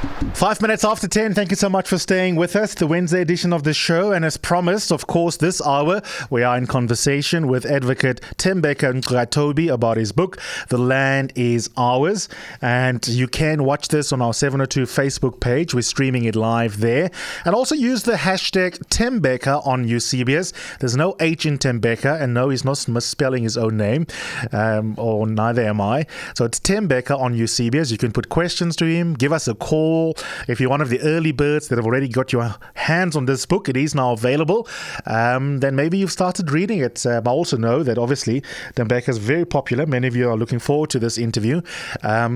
5 minutes after 10, thank you so much for staying with us. The Wednesday edition of the show. And as promised, of course, this hour, we are in conversation with advocate Tembeka Ngcukaitobi about his book, The Land is Ours. And you can watch this on our 702 Facebook page. We're streaming it live there. And also use the hashtag Tembeka on Eusebius. There's no H in Tembeka, and no, he's not misspelling his own name, or neither am I. So it's Tembeka on Eusebius. You can put questions to him, give us a call. If you're one of the early birds that have already got your hands on this book, it is now available, then maybe you've started reading it. I also know that obviously Tembeka is very popular. Many of you are looking forward to this interview.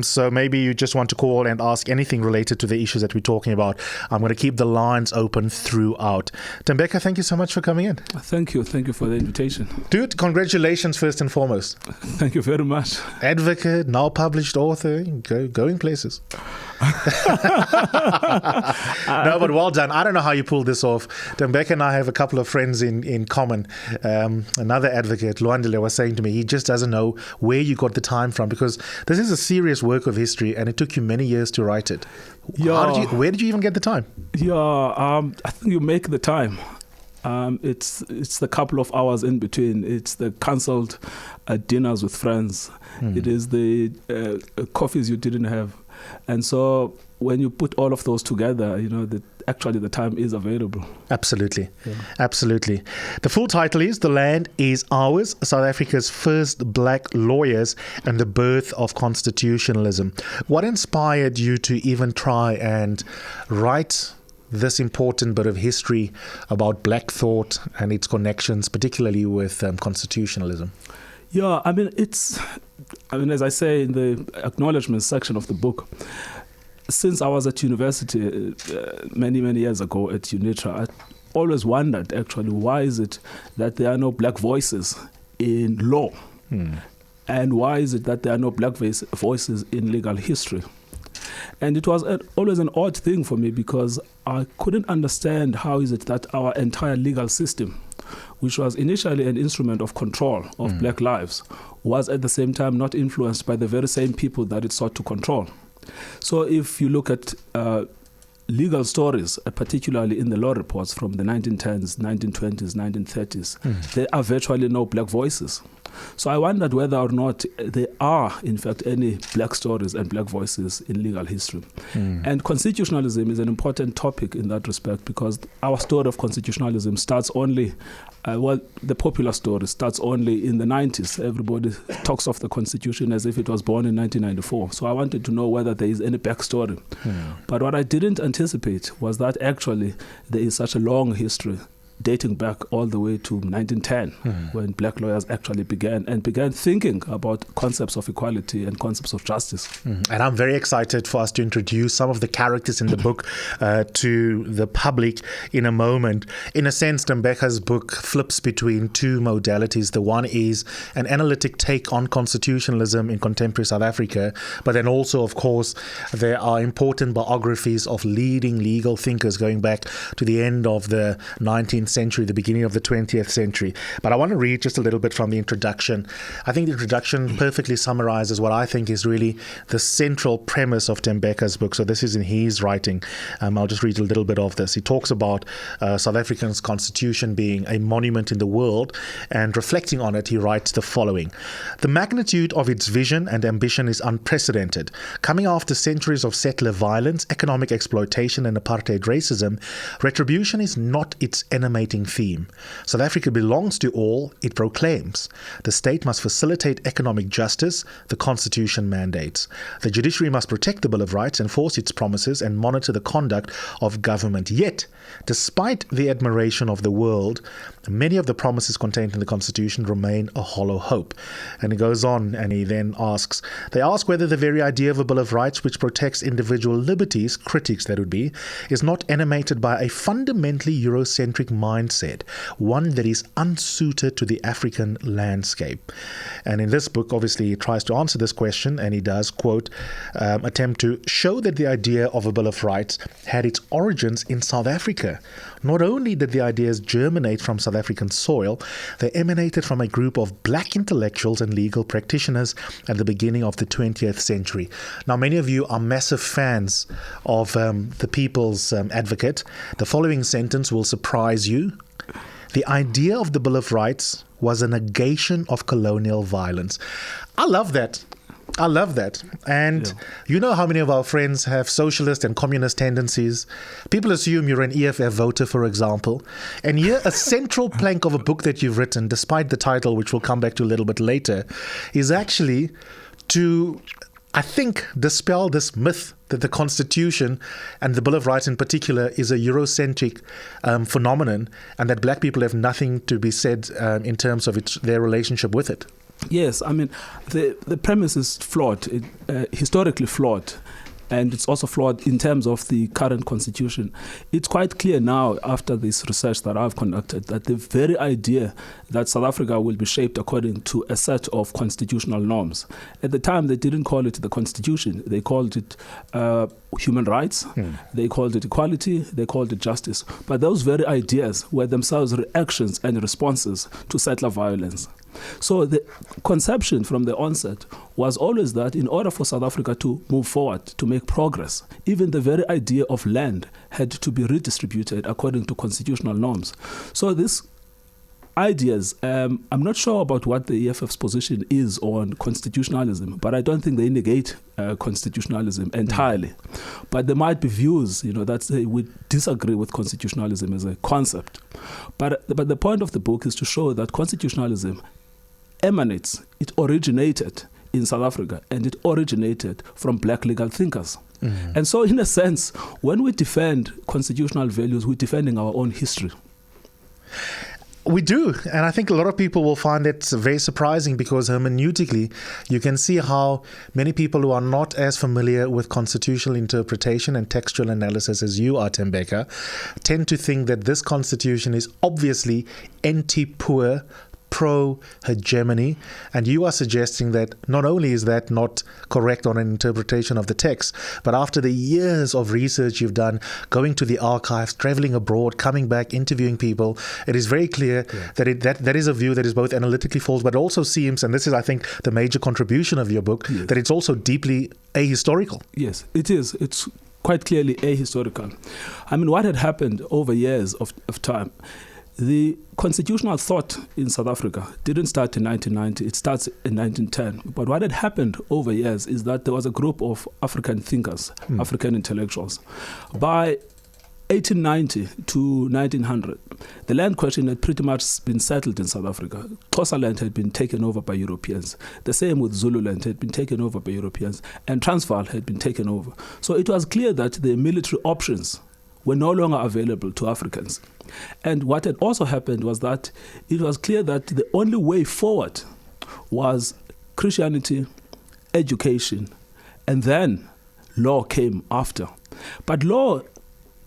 So maybe you just want to call and ask anything related to the issues that we're talking about. I'm going to keep the lines open throughout. Tembeka, thank you so much for coming in. Thank you. Thank you for the invitation. Dude, congratulations first and foremost. Thank you very much. Advocate, now published author, going places. No, but well done. I don't know how you pulled this off. Tembeka and I have a couple of friends in common. Another advocate, Luandile, was saying to me, he just doesn't know where you got the time from, because this is a serious work of history and it took you many years to write it. Yeah. Where did you even get the time? Yeah, I think you make the time. It's the couple of hours in between. It's the cancelled dinners with friends. It is the coffees you didn't have. And so when you put all of those together, you know, actually the time is available. Absolutely. Yeah. Absolutely. The full title is The Land is Ours, South Africa's First Black Lawyers and the Birth of Constitutionalism. What inspired you to even try and write this important bit of history about black thought and its connections, particularly with constitutionalism? Yeah, I mean, as I say in the acknowledgement section of the book, since I was at university many years ago at UNITRA, I always wondered, actually, why is it that there are no black voices in law? And why is it that there are no black voices in legal history? And it was always an odd thing for me, because I couldn't understand how is it that our entire legal system, which was initially an instrument of control of black lives, was at the same time not influenced by the very same people that it sought to control. So if you look at legal stories, particularly in the law reports from the 1910s, 1920s, 1930s, there are virtually no black voices. So I wondered whether or not there are, in fact, any black stories and black voices in legal history. And constitutionalism is an important topic in that respect, because our story of constitutionalism starts only, the popular story starts only in the 90s. Everybody talks of the Constitution as if it was born in 1994. So I wanted to know whether there is any backstory. But what I didn't anticipate was that actually there is such a long history dating back all the way to 1910, when black lawyers actually began thinking about concepts of equality and concepts of justice. And I'm very excited for us to introduce some of the characters in the book to the public in a moment. In a sense, Tembeka's book flips between two modalities. The one is an analytic take on constitutionalism in contemporary South Africa, but then also, of course, there are important biographies of leading legal thinkers going back to the end of the 19th century, the beginning of the 20th century. But I want to read just a little bit from the introduction. I think the introduction perfectly summarizes what I think is really the central premise of Tembeka's book. So this is in his writing. I'll just read a little bit of this. He talks about South Africa's constitution being a monument in the world, and reflecting on it, he writes the following. The magnitude of its vision and ambition is unprecedented. Coming after centuries of settler violence, economic exploitation, and apartheid racism, retribution is not its animating theme. South Africa belongs to all, it proclaims. The state must facilitate economic justice, the Constitution mandates. The judiciary must protect the Bill of Rights, enforce its promises, and monitor the conduct of government. Yet, despite the admiration of the world, many of the promises contained in the Constitution remain a hollow hope. And he goes on and he then asks, they ask whether the very idea of a Bill of Rights which protects individual liberties, critics that would be, is not animated by a fundamentally Eurocentric mindset, one that is unsuited to the African landscape. And in this book, obviously, he tries to answer this question, and he does, quote, attempt to show that the idea of a Bill of Rights had its origins in South Africa. Not only did the ideas germinate from South African soil, they emanated from a group of black intellectuals and legal practitioners at the beginning of the 20th century. Now, many of you are massive fans of the People's Advocate. The following sentence will surprise you. The idea of the Bill of Rights was a negation of colonial violence. I love that. I love that. And you know how many of our friends have socialist and communist tendencies. People assume you're an EFF voter, for example. And here, a central plank of a book that you've written, despite the title, which we'll come back to a little bit later, is actually to, I think, dispel this myth that the Constitution and the Bill of Rights in particular is a Eurocentric phenomenon, and that black people have nothing to be said in terms of their relationship with it. Yes, I mean, the premise is flawed, historically flawed, and it's also flawed in terms of the current constitution. It's quite clear now, after this research that I've conducted, that the very idea that South Africa will be shaped according to a set of constitutional norms. At the time, they didn't call it the Constitution. They called it human rights, they called it equality, they called it justice. But those very ideas were themselves reactions and responses to settler violence. So the conception from the onset was always that in order for South Africa to move forward, to make progress, even the very idea of land had to be redistributed according to constitutional norms. So these ideas, I'm not sure about what the EFF's position is on constitutionalism, but I don't think they negate constitutionalism entirely. But there might be views, that say we disagree with constitutionalism as a concept. But the point of the book is to show that constitutionalism it originated in South Africa, and it originated from black legal thinkers. And so, in a sense, when we defend constitutional values, we're defending our own history. We do, and I think a lot of people will find it very surprising because hermeneutically, you can see how many people who are not as familiar with constitutional interpretation and textual analysis as you are, Tembeka, tend to think that this constitution is obviously anti-poor, pro-hegemony, and you are suggesting that not only is that not correct on an interpretation of the text, but after the years of research you've done, going to the archives, traveling abroad, coming back, interviewing people, it is very clear that is a view that is both analytically false, but also seems, and this is, I think, the major contribution of your book, that it's also deeply ahistorical. Yes, it is. It's quite clearly ahistorical. I mean, what had happened over years of time, the constitutional thought in South Africa didn't start in 1990, it starts in 1910. But what had happened over years is that there was a group of African thinkers, African intellectuals. By 1890 to 1900, the land question had pretty much been settled in South Africa. Xhosa land had been taken over by Europeans. The same with Zulu land had been taken over by Europeans, and Transvaal had been taken over. So it was clear that the military options were no longer available to Africans. And what had also happened was that it was clear that the only way forward was Christianity, education, and then law came after. But law,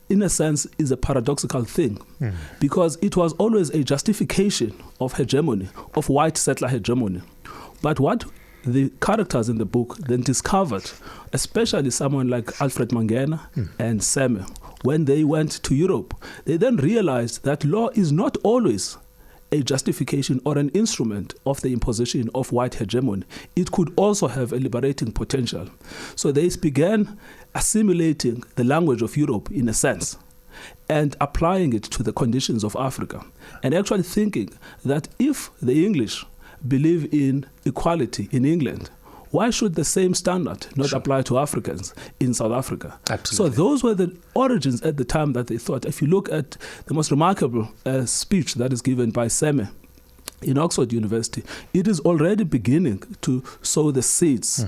in a sense, is a paradoxical thing because it was always a justification of hegemony, of white settler hegemony. But what the characters in the book then discovered, especially someone like Alfred Mangena and Seme, when they went to Europe, they then realized that law is not always a justification or an instrument of the imposition of white hegemony. It could also have a liberating potential. So they began assimilating the language of Europe in a sense and applying it to the conditions of Africa, and actually thinking that if the English believe in equality in England, why should the same standard not apply to Africans in South Africa? Absolutely. So those were the origins at the time that they thought. If you look at the most remarkable speech that is given by Seme in Oxford University, it is already beginning to sow the seeds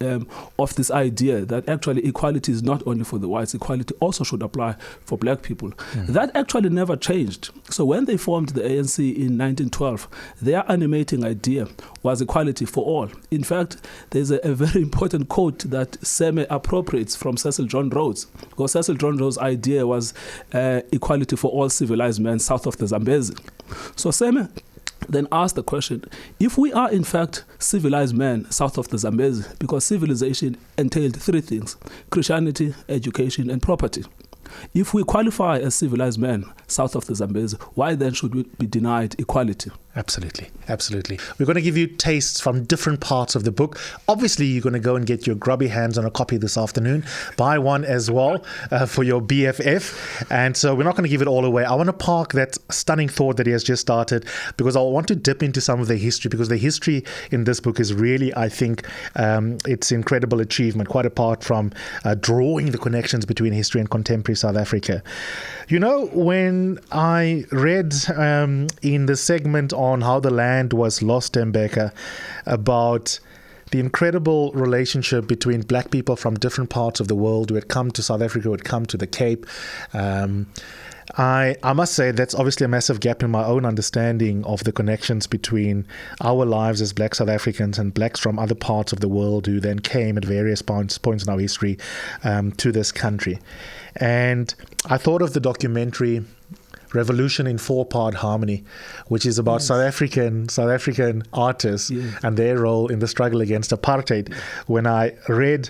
of this idea that actually equality is not only for the whites, equality also should apply for black people. That actually never changed. So when they formed the ANC in 1912, their animating idea was equality for all. In fact, there's a very important quote that Seme appropriates from Cecil John Rhodes, because Cecil John Rhodes' idea was equality for all civilized men south of the Zambezi. So Seme then asked the question, if we are in fact civilized men south of the Zambezi, because civilization entailed three things: Christianity, education, and property. If we qualify as civilized men south of the Zambezi, why then should we be denied equality? Absolutely, absolutely. We're going to give you tastes from different parts of the book. Obviously, you're going to go and get your grubby hands on a copy this afternoon. Buy one as well for your BFF. And so we're not going to give it all away. I want to park that stunning thought that he has just started, because I want to dip into some of the history, because the history in this book is really, I think, it's incredible achievement, quite apart from drawing the connections between history and contemporary South Africa. You know, when I read in the segment on how the land was lost, Tembeka, about the incredible relationship between black people from different parts of the world who had come to South Africa, who had come to the Cape, I must say that's obviously a massive gap in my own understanding of the connections between our lives as black South Africans and blacks from other parts of the world who then came at various points in our history to this country. And I thought of the documentary Revolution in 4-Part Harmony, which is about South African artists and their role in the struggle against apartheid. When I read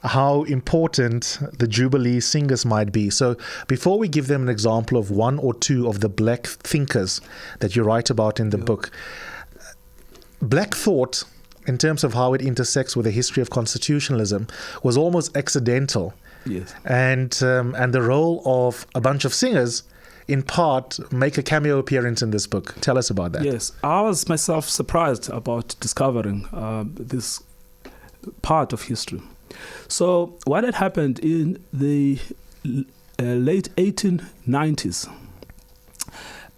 how important the Jubilee singers might be. So before we give them an example of one or two of the black thinkers that you write about in the book, black thought, in terms of how it intersects with the history of constitutionalism, was almost accidental. Yes. And the role of a bunch of singers in part make a cameo appearance in this book. Tell us about that. Yes, I was myself surprised about discovering this part of history. So what had happened in the late 1890s,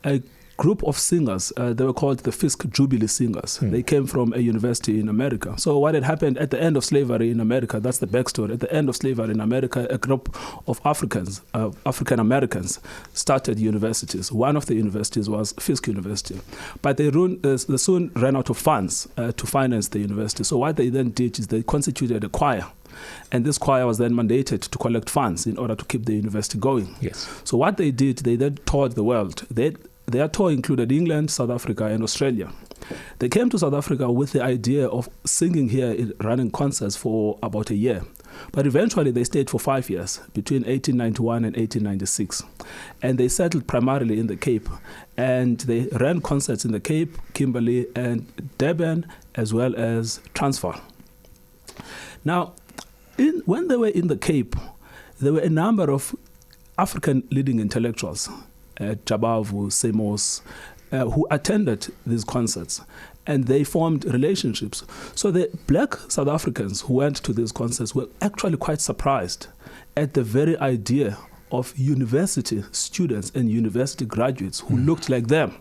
a group of singers, they were called the Fisk Jubilee Singers. They came from a university in America. So what had happened at the end of slavery in America, that's the backstory. At the end of slavery in America, a group of African Americans started universities. One of the universities was Fisk University. But they soon ran out of funds to finance the university. So what they then did is they constituted a choir. And this choir was then mandated to collect funds in order to keep the university going. Yes. So what they did, they then toured the world. Their tour included England, South Africa, and Australia. They came to South Africa with the idea of singing here, running concerts for about a year. But eventually they stayed for 5 years, between 1891 and 1896. And they settled primarily in the Cape. And they ran concerts in the Cape, Kimberley, and Durban, as well as Transvaal. Now, when they were in the Cape, there were a number of African leading intellectuals, Jabavu, Semos, who attended these concerts, and they formed relationships. So the black South Africans who went to these concerts were actually quite surprised at the very idea of university students and university graduates who looked like them,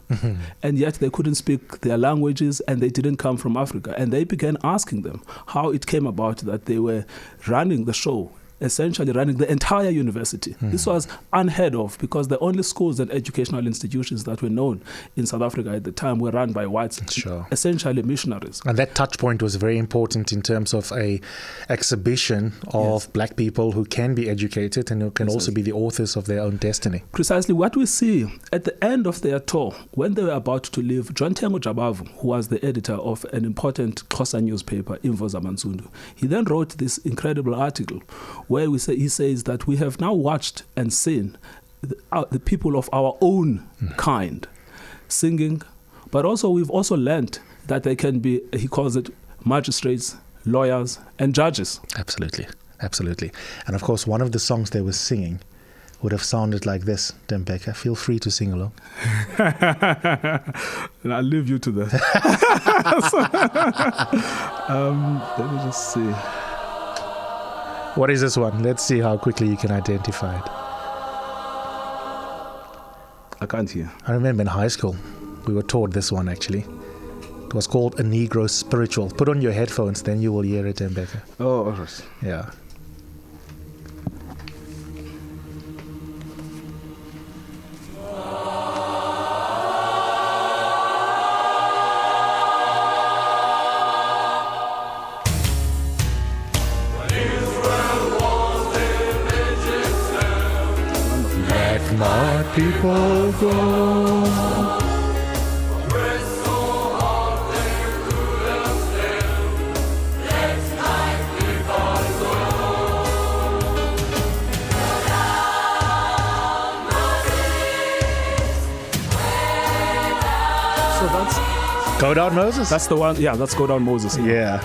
and yet they couldn't speak their languages and they didn't come from Africa. And they began asking them how it came about that they were running the show, essentially running the entire university. This was unheard of, because the only schools and educational institutions that were known in South Africa at the time were run by whites, essentially missionaries. And that touch point was very important in terms of a exhibition of black people who can be educated and who can also be the authors of their own destiny. Precisely what we see at the end of their tour, when they were about to leave, John Tengo Jabavu, who was the editor of an important Xhosa newspaper, Imvo Zamansundu, he then wrote this incredible article where he says that we have now watched and seen the people of our own kind singing, but also we've also learned that they can be, he calls it, magistrates, lawyers, and judges. Absolutely, absolutely. And of course, one of the songs they were singing would have sounded like this, Tembeka. Feel free to sing along. And I'll leave you to that. Let me just see. What is this one? Let's see how quickly you can identify it. I can't hear. I remember in high school, we were taught this one actually. It was called A Negro Spiritual. Put on your headphones, then you will hear it, Tembeka. Oh, all right. Yeah. Let my people go. Go down, Moses? That's the one. Yeah, that's Go Down, Moses. Yeah.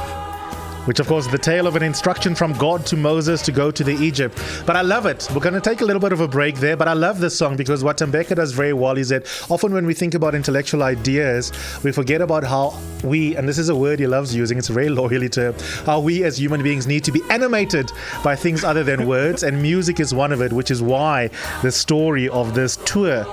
Which, of course, is the tale of an instruction from God to Moses to go to the Egypt. But I love it. We're going to take a little bit of a break there, but I love this song because what Tembeka does very well is that often when we think about intellectual ideas, we forget about how we, and this is a word he loves using, it's a very loyally term, how we as human beings need to be animated by things other than words, and music is one of it, which is why the story of this tour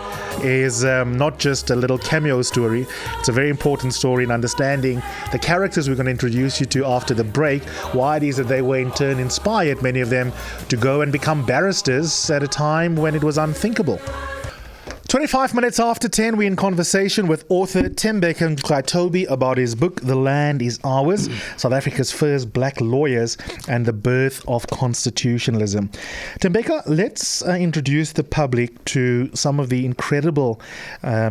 is not just a little cameo story. It's a very important story in understanding the characters we're going to introduce you to after the break, why it is that they were in turn inspired, many of them, to go and become barristers at a time when it was unthinkable. 25 minutes after 10, we're in conversation with author Tembeka Ngcukaitobi about his book, The Land is Ours, South Africa's First Black Lawyers and the Birth of Constitutionalism. Tembeka, let's introduce the public to some of the incredible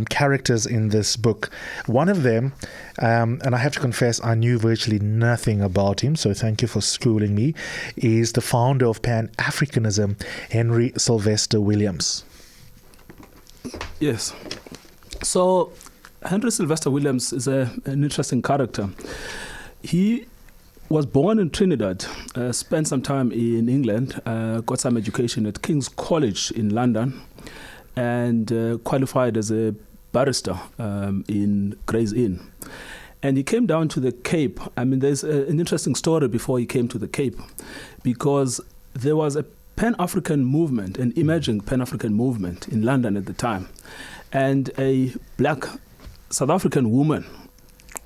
characters in this book. One of them, and I have to confess, I knew virtually nothing about him, so thank you for schooling me, is the founder of Pan-Africanism, Henry Sylvester Williams. Yes. So Henry Sylvester Williams is an interesting character. He was born in Trinidad, spent some time in England, got some education at King's College in London, and qualified as a barrister in Gray's Inn. And he came down to the Cape. I mean, there's an interesting story before he came to the Cape, because there was a Pan-African movement, an emerging Pan-African movement in London at the time. And a black South African woman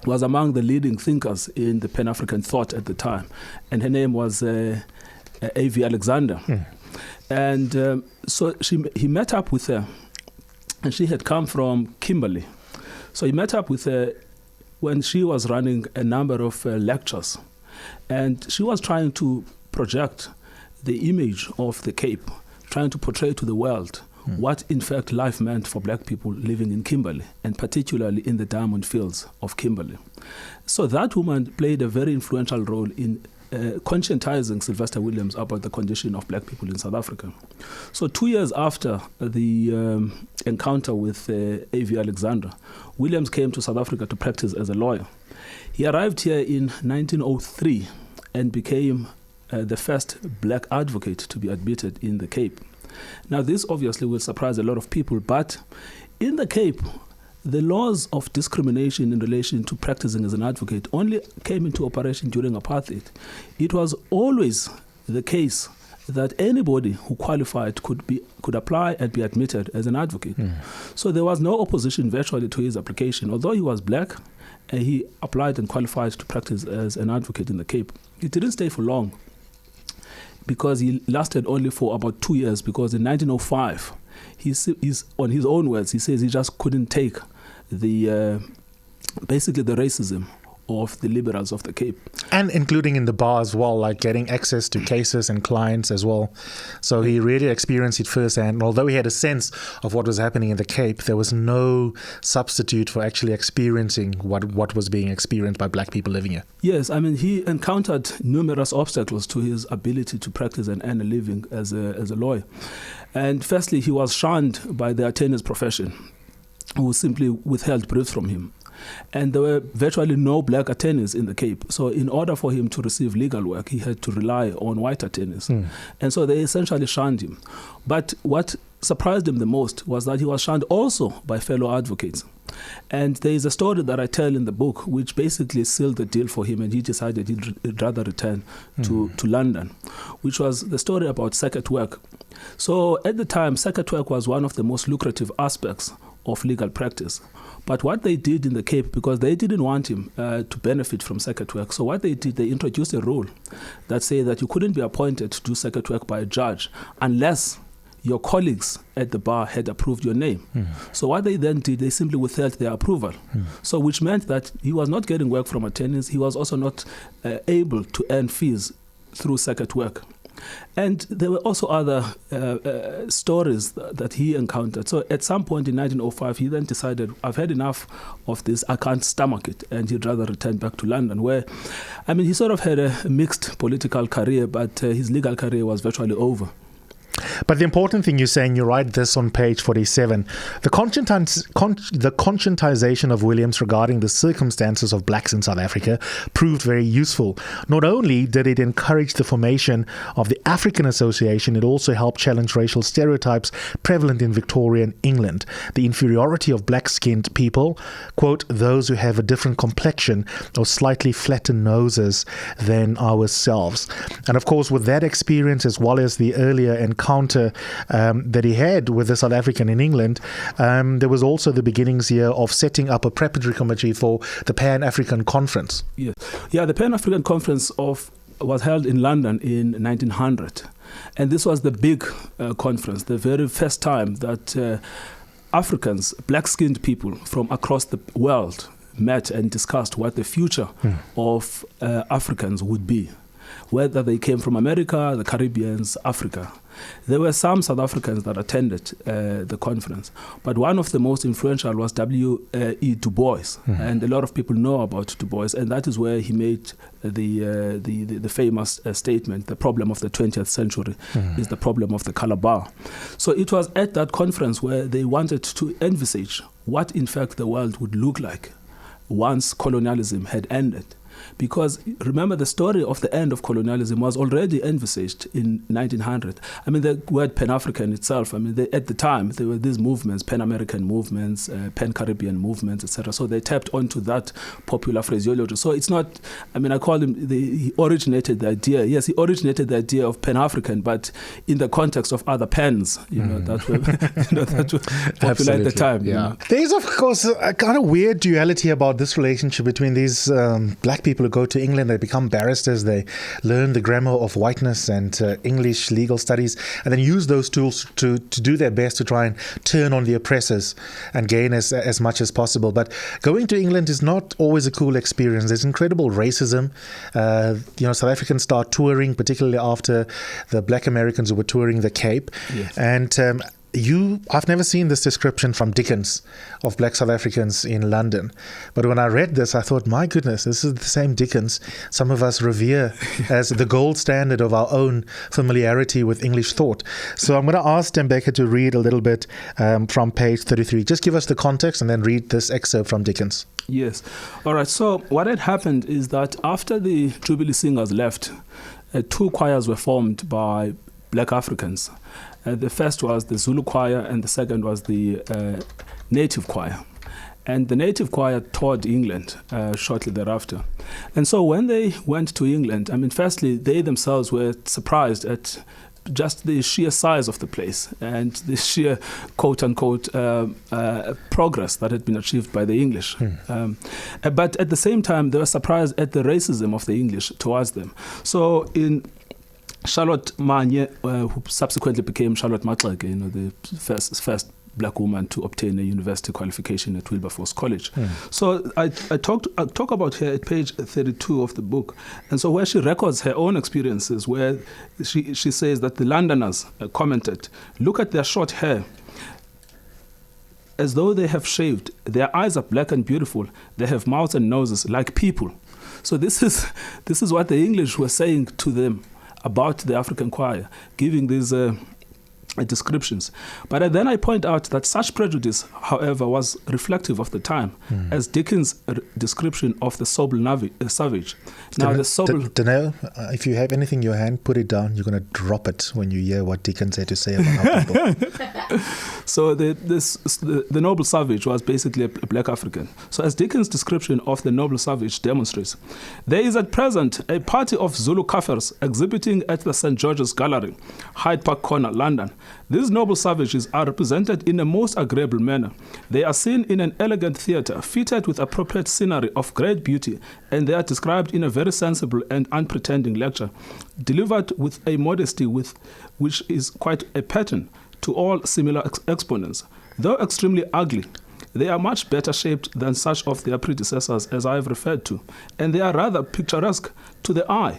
was among the leading thinkers in the Pan-African thought at the time. And her name was A.V. Alexander. And so he met up with her, and she had come from Kimberley. So he met up with her when she was running a number of lectures. And she was trying to project the image of the Cape, trying to portray to the world what in fact life meant for black people living in Kimberley, and particularly in the diamond fields of Kimberley. So that woman played a very influential role in conscientizing Sylvester Williams about the condition of black people in South Africa. So 2 years after the encounter with A.V. Alexander, Williams came to South Africa to practice as a lawyer. He arrived here in 1903 and became the first black advocate to be admitted in the Cape. Now, this obviously will surprise a lot of people, but in the Cape, the laws of discrimination in relation to practicing as an advocate only came into operation during apartheid. It was always the case that anybody who qualified could apply and be admitted as an advocate. So there was no opposition virtually to his application. Although he was black, he applied and qualified to practice as an advocate in the Cape. He didn't stay for long, because he lasted only for about 2 years, because in 1905, he's on his own words, he says he just couldn't take basically the racism of the liberals of the Cape. And including in the bar as well, like getting access to cases and clients as well. So he really experienced it firsthand. And although he had a sense of what was happening in the Cape, there was no substitute for actually experiencing what was being experienced by black people living here. Yes, I mean, he encountered numerous obstacles to his ability to practice and earn a living as a lawyer. And firstly, he was shunned by the attorneys' profession, who simply withheld briefs from him. And there were virtually no black attorneys in the Cape. So in order for him to receive legal work, he had to rely on white attorneys. And so they essentially shunned him. But what surprised him the most was that he was shunned also by fellow advocates. And there is a story that I tell in the book which basically sealed the deal for him, and he decided he'd rather return to London, which was the story about circuit work. So at the time, circuit work was one of the most lucrative aspects of legal practice. But what they did in the Cape, because they didn't want him to benefit from circuit work, so what they did, they introduced a rule that said that you couldn't be appointed to do circuit work by a judge unless your colleagues at the bar had approved your name. So what they then did, they simply withheld their approval. So which meant that he was not getting work from attorneys. He was also not able to earn fees through circuit work. And there were also other stories that he encountered. So at some point in 1905, he then decided, I've had enough of this, I can't stomach it. And he'd rather return back to London, where, I mean, he sort of had a mixed political career, but his legal career was virtually over. But the important thing you're saying, you write this on page 47, the conscientization of Williams regarding the circumstances of blacks in South Africa proved very useful. Not only did it encourage the formation of the African Association, it also helped challenge racial stereotypes prevalent in Victorian England. The inferiority of black-skinned people, quote, those who have a different complexion or slightly flattened noses than ourselves. And of course, with that experience, as well as the earlier encounter that he had with the South African in England, there was also the beginnings here of setting up a preparatory committee for the Pan-African Conference. Yeah, the Pan-African Conference was held in London in 1900. And this was the big conference, the very first time that Africans, black-skinned people from across the world met and discussed what the future of Africans would be, whether they came from America, the Caribbean, Africa. There were some South Africans that attended the conference, but one of the most influential was W.E. Du Bois, and a lot of people know about Du Bois, and that is where he made the famous statement, the problem of the 20th century is the problem of the color bar. So it was at that conference where they wanted to envisage what in fact the world would look like once colonialism had ended. Because remember, the story of the end of colonialism was already envisaged in 1900. I mean, the word Pan-African itself, I mean, at the time, there were these movements, Pan-American movements, Pan-Caribbean movements, etc. So they tapped onto that popular phraseology. So it's not, I mean, I call him, he originated the idea. Yes, he originated the idea of Pan-African, but in the context of other pans, that were, that were popular at the time. Yeah. You know. There's, of course, a kind of weird duality about this relationship between these black people who go to England, they become barristers, they learn the grammar of whiteness and English legal studies, and then use those tools to do their best to try and turn on the oppressors and gain as much as possible. But going to England is not always a cool experience. There's incredible racism. South Africans start touring, particularly after the black Americans who were touring the Cape. Yes. And I've never seen this description from Dickens of black South Africans in London. But when I read this, I thought, my goodness, this is the same Dickens some of us revere as the gold standard of our own familiarity with English thought. So I'm going to ask Tembeka to read a little bit from page 33. Just give us the context and then read this excerpt from Dickens. Yes. All right. So what had happened is that after the Jubilee Singers left, two choirs were formed by black Africans. The first was the Zulu choir and the second was the native choir. And the native choir toured England shortly thereafter. And so when they went to England, I mean, firstly, they themselves were surprised at just the sheer size of the place and the sheer quote-unquote progress that had been achieved by the English. But at the same time, they were surprised at the racism of the English towards them. So in Charlotte Manye, who subsequently became Charlotte Maxeke, the first black woman to obtain a university qualification at Wilberforce College. So I talk about her at page 32 of the book. And so where she records her own experiences, where she says that the Londoners commented, look at their short hair, as though they have shaved. Their eyes are black and beautiful. They have mouths and noses like people. So this is what the English were saying to them about the African choir, giving these descriptions. But then I point out that such prejudice, however, was reflective of the time, as Dickens' description of the Sobel savage. Now, the Sobel... Danelle, if you have anything in your hand, put it down. You're going to drop it when you hear what Dickens had to say about our people. So the noble savage was basically a black African. So as Dickens' description of the noble savage demonstrates, there is at present a party of Zulu Kaffirs exhibiting at the St. George's Gallery, Hyde Park Corner, London. These noble savages are represented in a most agreeable manner. They are seen in an elegant theatre, fitted with appropriate scenery of great beauty, and they are described in a very sensible and unpretending lecture, delivered with a modesty which is quite a pattern to all similar exponents. Though extremely ugly, they are much better shaped than such of their predecessors as I have referred to, and they are rather picturesque to the eye.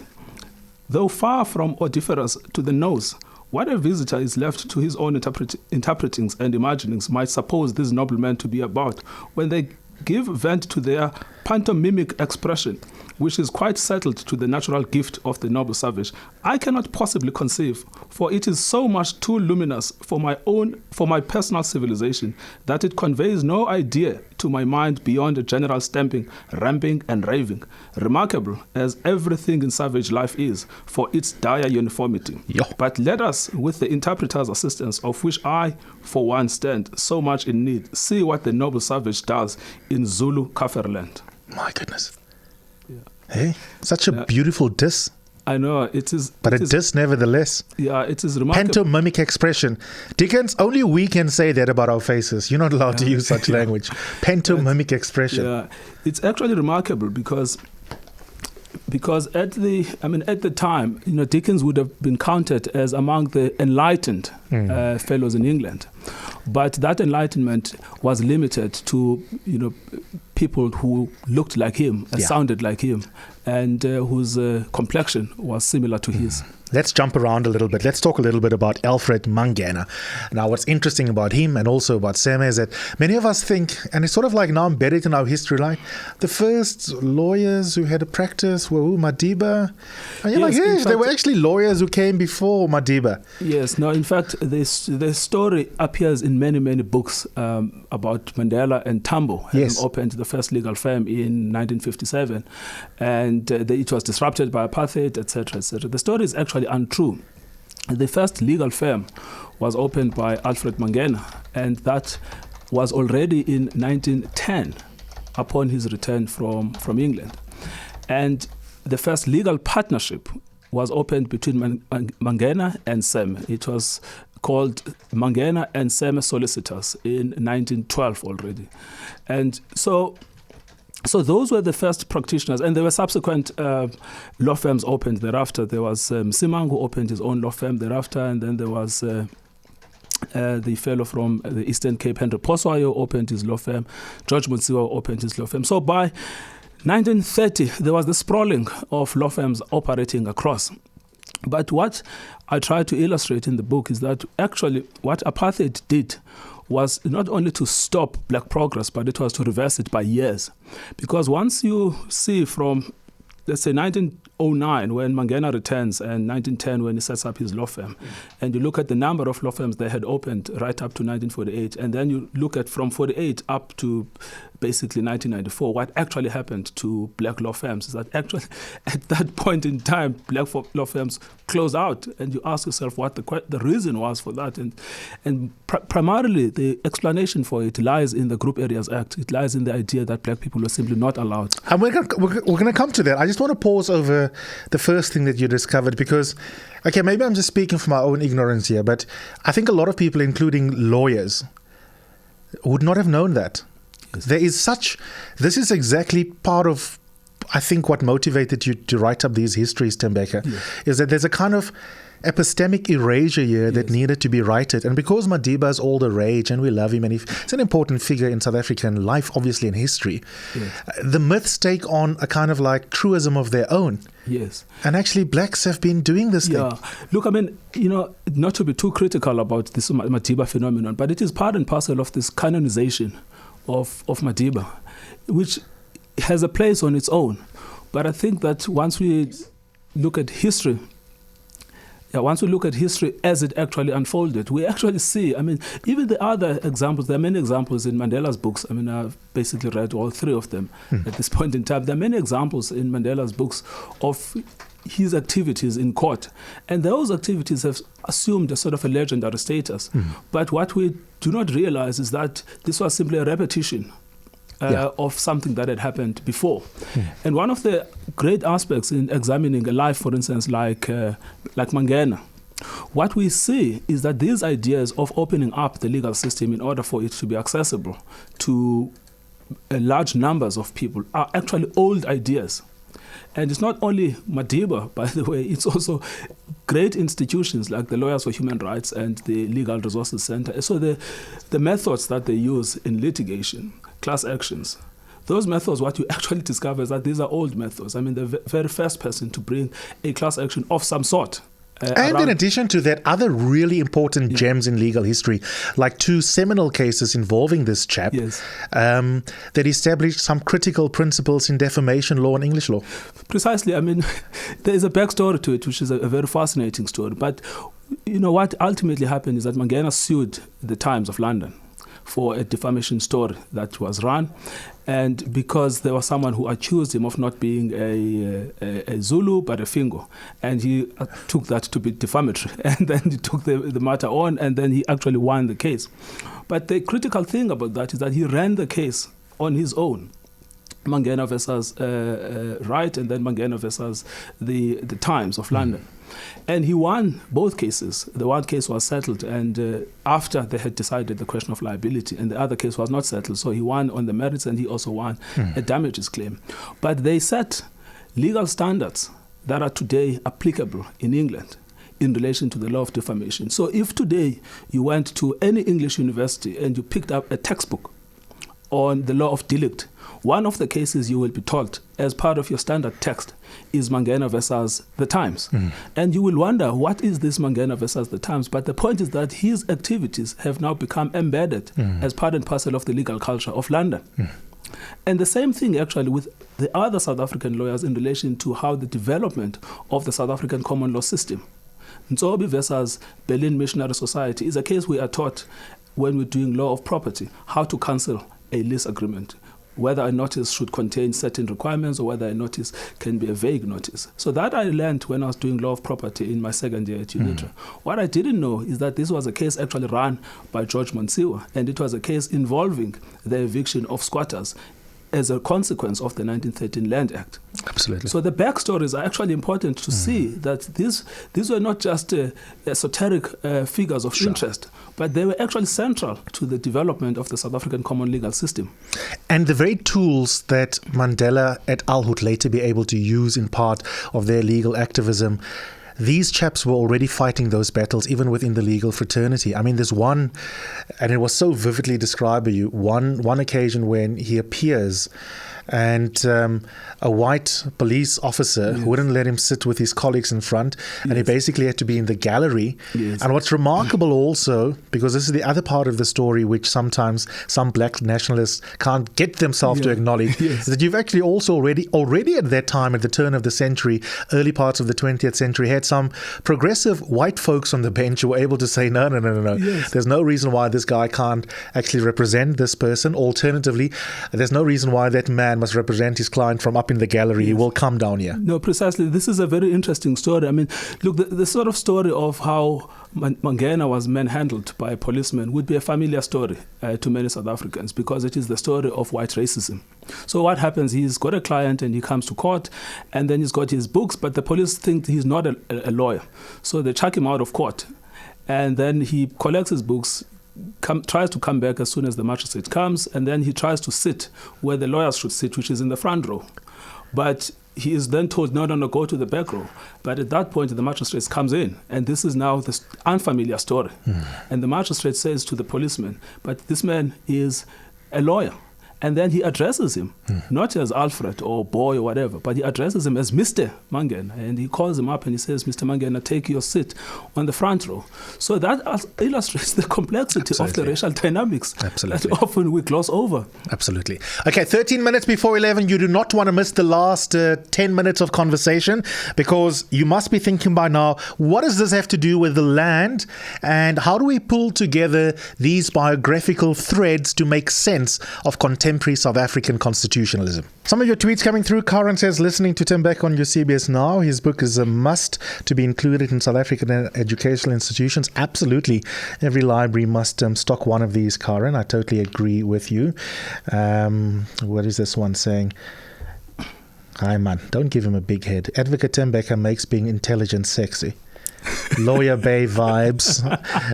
Though far from odoriferous to the nose, what a visitor is left to his own interpretings and imaginings might suppose these noblemen to be about when they give vent to their pantomimic expression, which is quite settled to the natural gift of the noble savage, I cannot possibly conceive, for it is so much too luminous for my personal civilization, that it conveys no idea to my mind beyond a general stamping, ramping, and raving, remarkable as everything in savage life is for its dire uniformity. Yo. But let us, with the interpreter's assistance, of which I, for one, stand so much in need, see what the noble savage does in Zulu Kafferland. My goodness. Yeah. Hey, such a beautiful diss. I know, it is. But a diss nevertheless. Yeah, it is remarkable. Pantomimic expression. Dickens, only we can say that about our faces. You're not allowed to use such language. Pantomimic expression. Yeah, it's actually remarkable because at the time, Dickens would have been counted as among the enlightened fellows in England. But that enlightenment was limited to, people who looked like him, sounded like him, and whose complexion was similar to his. Let's jump around a little bit. Let's talk a little bit about Alfred Mangena. Now, what's interesting about him and also about Seme is that many of us think, and it's sort of like now embedded in our history, like the first lawyers who had a practice were Madiba. And you're there were actually lawyers who came before Madiba. Yes, no, in fact, the story appears in many, many books about Mandela and Tambo having opened the first legal firm in 1957, and it was disrupted by apartheid, etc., etc. The story is actually untrue. The first legal firm was opened by Alfred Mangena, and that was already in 1910 upon his return from England. And the first legal partnership was opened between Mangena and Seme. It was called Mangena and Seme Solicitors in 1912 already. And so those were the first practitioners, and there were subsequent law firms opened thereafter. There was Simang, who opened his own law firm thereafter, and then there was the fellow from the Eastern Cape, Henry Poswayo, opened his law firm. George Munsiwa opened his law firm. So by 1930, there was the sprawling of law firms operating across. But what I try to illustrate in the book is that actually what apartheid did was not only to stop black progress, but it was to reverse it by years. Because once you see from, let's say, 1909, when Mangena returns, and 1910, when he sets up his law firm, and you look at the number of law firms they had opened right up to 1948, and then you look at from 48 up to basically 1994, what actually happened to black law firms is that actually at that point in time, black law firms closed out, and you ask yourself what the reason was for that. And primarily the explanation for it lies in the Group Areas Act. It lies in the idea that black people were simply not allowed. And we're going to come to that. I just want to pause over the first thing that you discovered because, okay, maybe I'm just speaking from my own ignorance here, but I think a lot of people, including lawyers, would not have known that. Yes. This is exactly part of, I think, what motivated you to write up these histories, Tembeka, is that there's a kind of epistemic erasure here that needed to be righted. And because Madiba is all the rage and we love him and it's an important figure in South African life, obviously in history, the myths take on a kind of like truism of their own. Yes. And actually blacks have been doing this thing. Look, I mean, not to be too critical about this Madiba phenomenon, but it is part and parcel of this canonization of Madiba, which has a place on its own. But I think that once we look at history, once we look at history as it actually unfolded, we actually see, even the other examples, there are many examples in Mandela's books. I've basically read all three of them at this point in time. There are many examples in Mandela's books of his activities in court. And those activities have assumed a sort of a legendary status. But what we do not realize is that this was simply a repetition of something that had happened before. And one of the great aspects in examining a life, for instance, like Mangena, what we see is that these ideas of opening up the legal system in order for it to be accessible to large numbers of people are actually old ideas. And it's not only Madiba, by the way, it's also great institutions like the Lawyers for Human Rights and the Legal Resources Center. So the methods that they use in litigation, class actions, those methods, what you actually discover is that these are old methods. The very first person to bring a class action of some sort. And in addition to that, other really important gems in legal history, like two seminal cases involving this chap, that established some critical principles in defamation law and English law. Precisely. There is a backstory to it, which is a very fascinating story. But what ultimately happened is that Mangena sued the Times of London for a defamation story that was run. And because there was someone who accused him of not being a Zulu, but a Fingo. And he took that to be defamatory. And then he took the matter on, and then he actually won the case. But the critical thing about that is that he ran the case on his own. Mangena versus Wright, and then Mangena versus the Times of London. And he won both cases. The one case was settled, and after they had decided the question of liability, and the other case was not settled. So he won on the merits, and he also won a damages claim. But they set legal standards that are today applicable in England in relation to the law of defamation. So if today you went to any English university and you picked up a textbook on the law of delict, one of the cases you will be taught as part of your standard text is Mangena versus the Times. And you will wonder, what is this Mangena versus the Times? But the point is that his activities have now become embedded as part and parcel of the legal culture of London. And the same thing actually with the other South African lawyers in relation to how the development of the South African common law system. Ntsobi versus Berlin Missionary Society is a case we are taught when we're doing law of property, how to cancel a lease agreement, whether a notice should contain certain requirements or whether a notice can be a vague notice. So that I learned when I was doing law of property in my second year at UNITRA. What I didn't know is that this was a case actually run by George Monsiwa, and it was a case involving the eviction of squatters as a consequence of the 1913 Land Act. Absolutely. So the backstories are actually important to see that these were not just esoteric figures of interest, but they were actually central to the development of the South African common legal system. And the very tools that Mandela et al. Would later be able to use in part of their legal activism, these chaps were already fighting those battles even within the legal fraternity. There's one, and it was so vividly described by you, one occasion when he appears and a white police officer wouldn't let him sit with his colleagues in front, and he basically had to be in the gallery. And what's remarkable also, because this is the other part of the story which sometimes some black nationalists can't get themselves to acknowledge, is that you've actually also already at that time, at the turn of the century, early parts of the 20th century, had some progressive white folks on the bench who were able to say, no. There's no reason why this guy can't actually represent this person. Alternatively, there's no reason why that man must represent his client from up in the gallery. He will come down here. No, precisely. This is a very interesting story. Look, the sort of story of how Mangena was manhandled by a policeman would be a familiar story to many South Africans, because it is the story of white racism. So what happens, he's got a client and he comes to court, and then he's got his books, but the police think he's not a lawyer. So they chuck him out of court. And then he collects his books, tries to come back as soon as the magistrate comes, and then he tries to sit where the lawyers should sit, which is in the front row. But he is then told, no, go to the back row. But at that point, the magistrate comes in, and this is now this unfamiliar story. And the magistrate says to the policeman, but this man is a lawyer. And then he addresses him, not as Alfred or boy or whatever, but he addresses him as Mr. Mangena. And he calls him up and he says, Mr. Mangena, take your seat on the front row. So that illustrates the complexity of the racial dynamics that often we gloss over. Absolutely. Okay, 13 minutes before 11. You do not want to miss the last 10 minutes of conversation, because you must be thinking by now, what does this have to do with the land, and how do we pull together these biographical threads to make sense of contemporary South African constitutionalism? Some of your tweets coming through. Karen says, listening to Tembeka on Eusebius now. His book is a must to be included in South African educational institutions. Absolutely. Every library must stock one of these, Karen. I totally agree with you. What is this one saying? Hi, man. Don't give him a big head. Advocate Tembeka makes being intelligent sexy. Lawyer Bay vibes.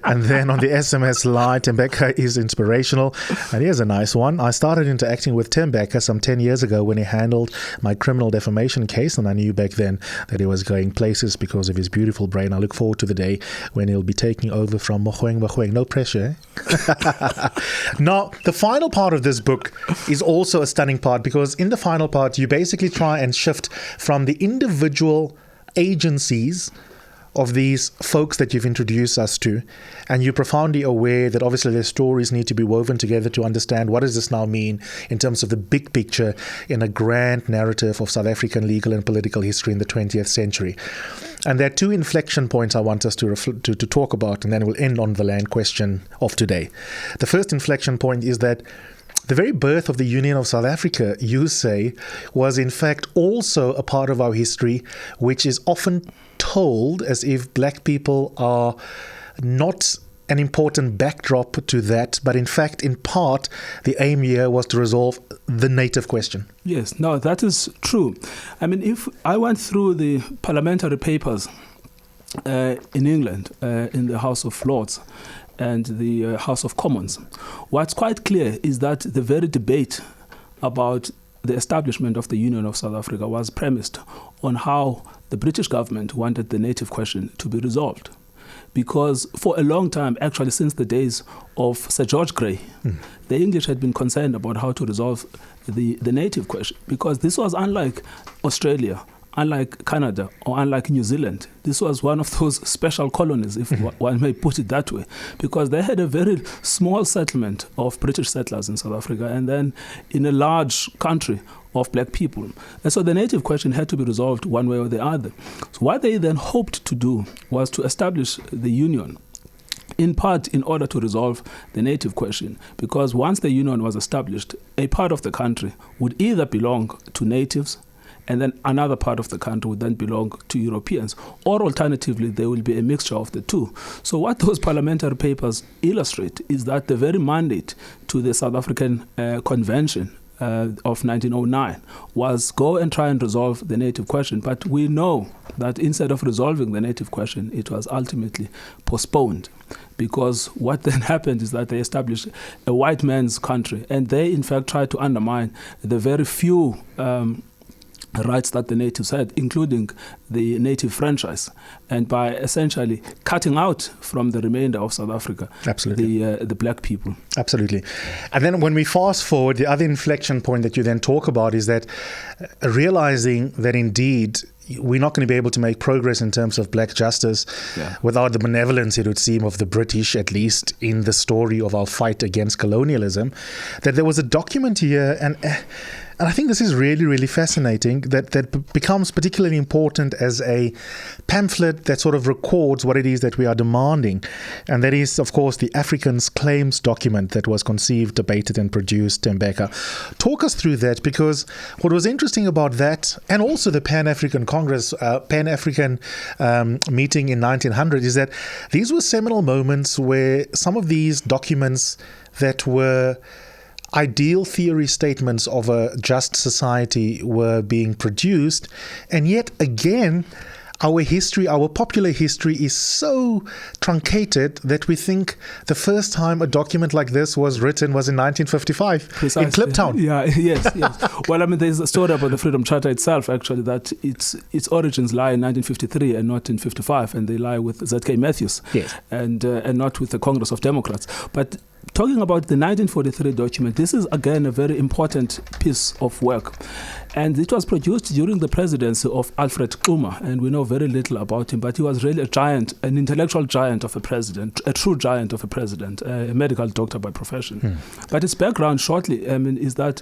And then on the SMS line, Tembeka is inspirational. And here's a nice one. I started interacting with Tembeka some 10 years ago when he handled my criminal defamation case, and I knew back then that he was going places because of his beautiful brain. I look forward to the day when he'll be taking over from Mogoeng. No pressure, eh? Now, the final part of this book is also a stunning part, because in the final part, you basically try and shift from the individual agencies of these folks that you've introduced us to, and you're profoundly aware that obviously their stories need to be woven together to understand what does this now mean in terms of the big picture in a grand narrative of South African legal and political history in the 20th century. And there are two inflection points I want us to talk about, and then we'll end on the land question of today. The first inflection point is that the very birth of the Union of South Africa, you say, was in fact also a part of our history, which is often told as if black people are not an important backdrop to that, but in fact, in part, the aim here was to resolve the native question. Yes, no, that is true. I mean, if I went through the parliamentary papers in England, in the House of Lords and the House of Commons, what's quite clear is that the very debate about the establishment of the Union of South Africa was premised on how the British government wanted the native question to be resolved. Because for a long time, actually since the days of Sir George Grey, the English had been concerned about how to resolve the native question, because this was unlike Australia, unlike Canada, or unlike New Zealand. This was one of those special colonies, if one may put it that way, because they had a very small settlement of British settlers in South Africa, and then in a large country of black people. And so the native question had to be resolved one way or the other. So what they then hoped to do was to establish the union, in part in order to resolve the native question, because once the union was established, a part of the country would either belong to natives, and then another part of the country would then belong to Europeans, or alternatively, there will be a mixture of the two. So what those parliamentary papers illustrate is that the very mandate to the South African Convention of 1909 was go and try and resolve the native question. But we know that instead of resolving the native question, it was ultimately postponed, because what then happened is that they established a white man's country, and they in fact tried to undermine the very few rights that the natives had, including the native franchise, and by essentially cutting out from the remainder of South Africa the black people. Absolutely. And then when we fast forward, the other inflection point that you then talk about is that realizing that indeed we're not going to be able to make progress in terms of black justice without the benevolence, it would seem, of the British, at least in the story of our fight against colonialism, that there was a document here, and I think this is really, really fascinating, that becomes particularly important as a pamphlet that sort of records what it is that we are demanding. And that is, of course, the Africans Claims document that was conceived, debated and produced, Tembeka. Talk us through that, because what was interesting about that, and also the Pan-African Congress, Pan-African meeting in 1900, is that these were seminal moments where some of these documents that were ideal theory statements of a just society were being produced, and yet again our history, our popular history, is so truncated that we think the first time a document like this was written was in 1955 Precisely. In Kliptown. Yes. Well, I mean, there's a story about the Freedom Charter itself, actually, that its origins lie in 1953 and not in 55, and they lie with Z.K. Matthews, and not with the Congress of Democrats. But talking about the 1943 document, this is again a very important piece of work. And it was produced during the presidency of Alfred Xuma, and we know very little about him, but he was really a giant, an intellectual giant of a president, a true giant of a president, a medical doctor by profession. But his background shortly, is that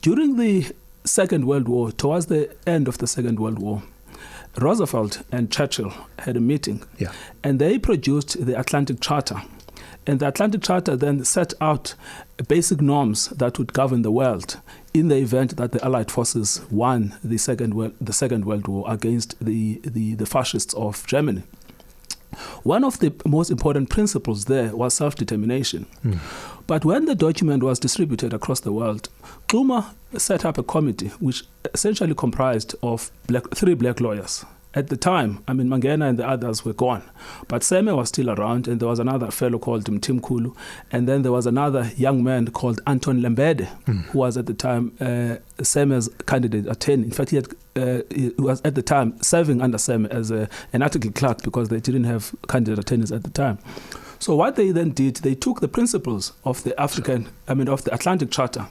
during the Second World War, towards the end of the Second World War, Roosevelt and Churchill had a meeting, and they produced the Atlantic Charter. And the Atlantic Charter then set out basic norms that would govern the world in the event that the Allied forces won the Second World War against the fascists of Germany. One of the most important principles there was self-determination. But when the document was distributed across the world, Xuma set up a committee which essentially comprised of three black lawyers. At the time, Mangena and the others were gone, but Seme was still around, and there was another fellow called Mtimkulu, and then there was another young man called Anton Lembede, who was at the time Seme's candidate attorney. In fact, he was at the time serving under Seme as an article clerk because they didn't have candidate attorneys at the time. So what they then did, they took the principles of the of the Atlantic Charter,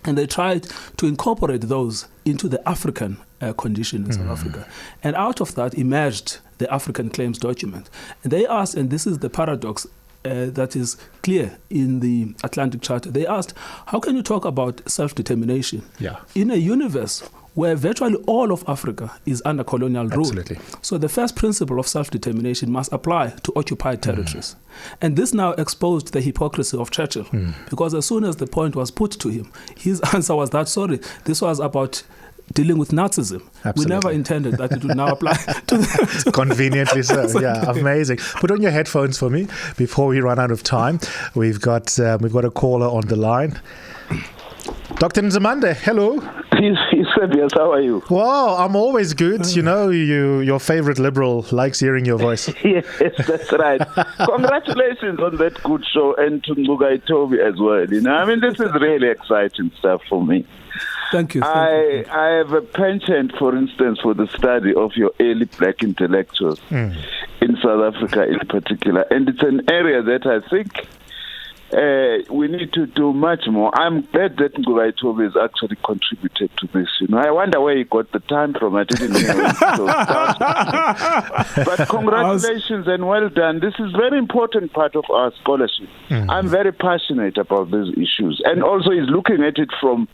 and they tried to incorporate those into the African condition in South Africa. And out of that emerged the African Claims document. And they asked, and this is the paradox that is clear in the Atlantic Charter, they asked, how can you talk about self-determination in a universe where virtually all of Africa is under colonial rule? Absolutely. So the first principle of self-determination must apply to occupied territories. And this now exposed the hypocrisy of Churchill, because as soon as the point was put to him, his answer was that, sorry, this was about dealing with Nazism. Absolutely. We never intended that it would now apply to them. Conveniently so. Exactly. Yeah, amazing. Put on your headphones for me before we run out of time. We've got a caller on the line. Dr. Nzimande, hello. Eusebius, how are you? Wow, I'm always good. You know, your favorite liberal likes hearing your voice. Yes, that's right. Congratulations on that good show, and to Ngcukaitobi as well. This is really exciting stuff for me. Thank you. I have a penchant, for instance, for the study of your early black intellectuals in South Africa in particular. And it's an area that I think we need to do much more. I'm glad that Ngcukaitobi has actually contributed to this. I wonder where he got the time from. I didn't know. But congratulations and well done. This is a very important part of our scholarship. I'm very passionate about these issues. And also he's looking at it from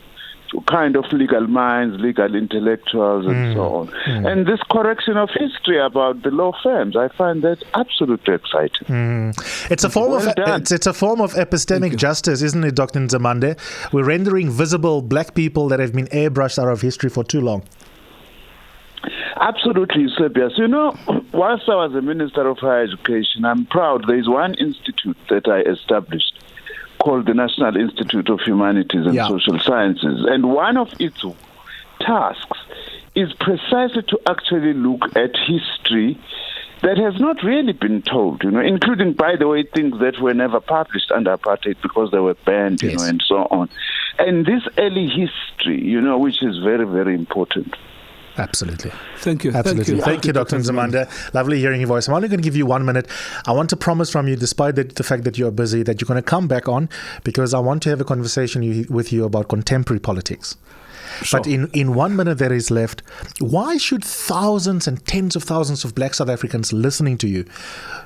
kind of legal minds, legal intellectuals, and so on. And this correction of history about the law firms, I find that absolutely exciting. It's a form it's a form of epistemic justice, isn't it, Dr. Nzimande? We're rendering visible black people that have been airbrushed out of history for too long. Absolutely, Eusebius. Whilst I was a Minister of Higher Education, I'm proud there is one institute that I established called the National Institute of Humanities and Social Sciences. And one of its tasks is precisely to actually look at history that has not really been told, including, by the way, things that were never published under apartheid because they were banned, and so on. And this early history, which is very, very important. Absolutely. Thank you. Absolutely. Thank you, Dr. Nzimande. Lovely hearing your voice. I'm only going to give you 1 minute. I want to promise from you, despite the fact that you're busy, that you're going to come back on, because I want to have a conversation with you about contemporary politics. Sure. But in 1 minute that is left, why should thousands and tens of thousands of black South Africans listening to you,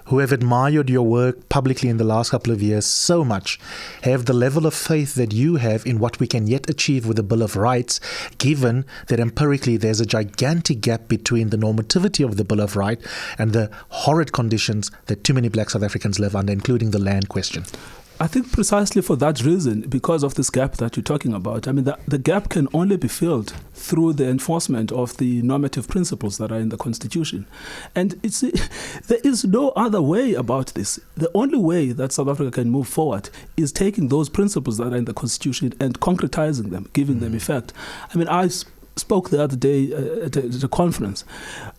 who have admired your work publicly in the last couple of years so much, have the level of faith that you have in what we can yet achieve with the Bill of Rights, given that empirically there's a gigantic gap between the normativity of the Bill of Rights and the horrid conditions that too many black South Africans live under, including the land question? I think precisely for that reason, because of this gap that you're talking about, the gap can only be filled through the enforcement of the normative principles that are in the Constitution. And there is no other way about this. The only way that South Africa can move forward is taking those principles that are in the Constitution and concretizing them, giving them effect. I spoke the other day at a conference.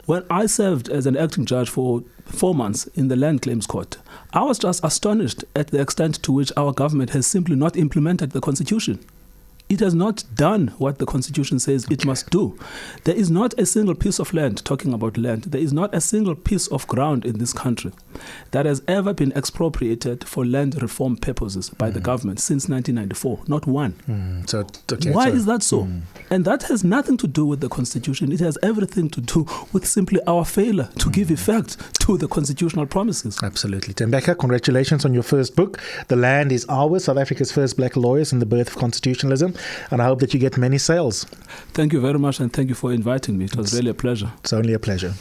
When I served as an acting judge for 4 months in the Land Claims Court, I was just astonished at the extent to which our government has simply not implemented the Constitution. it has not done what the Constitution says it must do. There is not a single piece of land, talking about land, there is not a single piece of ground in this country that has ever been expropriated for land reform purposes by the government since 1994. Not one. Why is that so? And that has nothing to do with the Constitution. It has everything to do with simply our failure to give effect to the constitutional promises. Absolutely. Tembeka, congratulations on your first book. The Land is Ours, South Africa's First Black Lawyers and the Birth of Constitutionalism. And I hope that you get many sales. Thank you very much, and thank you for inviting me. It was really a pleasure. It's only a pleasure.